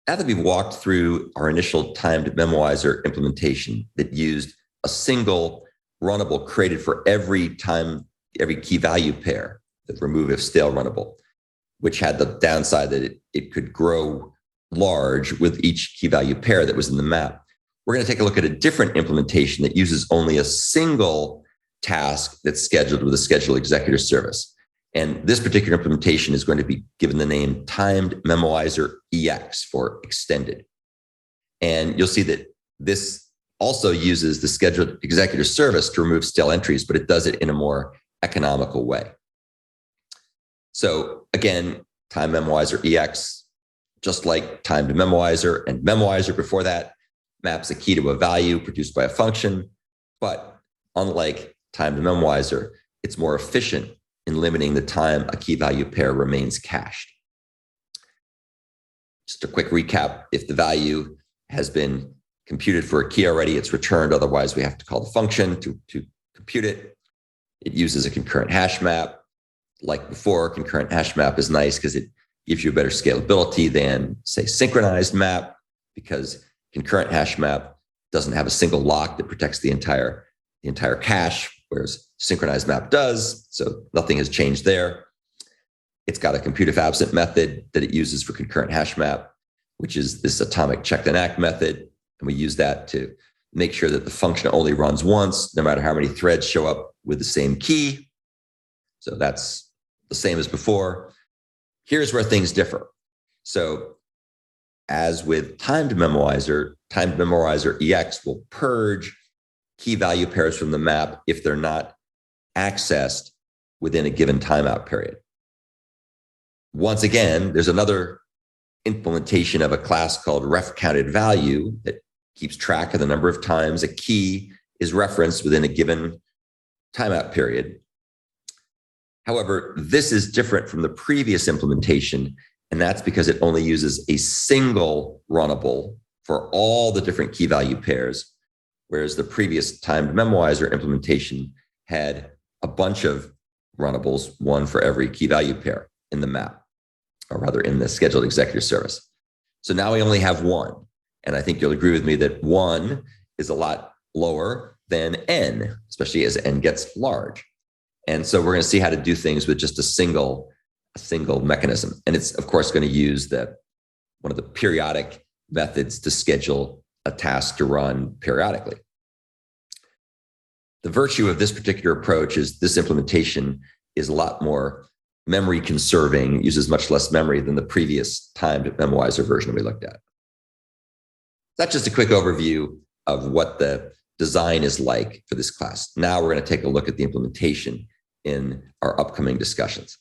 Now that we've walked through our initial timed memorizer implementation that used a single runnable created for every key value pair, the remove if stale runnable, which had the downside that it could grow large with each key value pair that was in the map. We're going to take a look at a different implementation that uses only a single task that's scheduled with a scheduled executor service. And this particular implementation is going to be given the name TimedMemoizerEx for extended. And you'll see that this also uses the scheduled executor service to remove stale entries, but it does it in a more economical way. So again, TimedMemoizerEx, just like TimedMemoizer and Memoizer before that, maps a key to a value produced by a function. But unlike TimedMemoizer, it's more efficient in limiting the time a key value pair remains cached. Just a quick recap: if the value has been computed for a key already, it's returned. Otherwise, we have to call the function to compute it. It uses a concurrent hash map. Like before, concurrent hash map is nice because it gives you a better scalability than, say, synchronized map, because concurrent hash map doesn't have a single lock that protects the entire cache, whereas synchronized map does. So nothing has changed there. It's got a compute if absent method that it uses for concurrent hash map, which is this atomic checked and act method. And we use that to make sure that the function only runs once, no matter how many threads show up with the same key. So that's the same as before. Here's where things differ. So as with TimedMemoizerEx will purge key value pairs from the map if they're not accessed within a given timeout period. Once again, there's another implementation of a class called refCountedValue that keeps track of the number of times a key is referenced within a given timeout period. However, this is different from the previous implementation, and that's because it only uses a single runnable for all the different key value pairs, whereas the previous timed memoizer implementation had a bunch of runnables, one for every key value pair in the map, or rather in the scheduled executor service. So now we only have one. And I think you'll agree with me that one is a lot lower than n, especially as n gets large. And so we're going to see how to do things with just a single mechanism. And it's, of course, going to use one of the periodic methods to schedule a task to run periodically. The virtue of this particular approach is this implementation is a lot more memory conserving, uses much less memory than the previous timed memoizer version we looked at. That's just a quick overview of what the design is like for this class. Now we're going to take a look at the implementation in our upcoming discussions.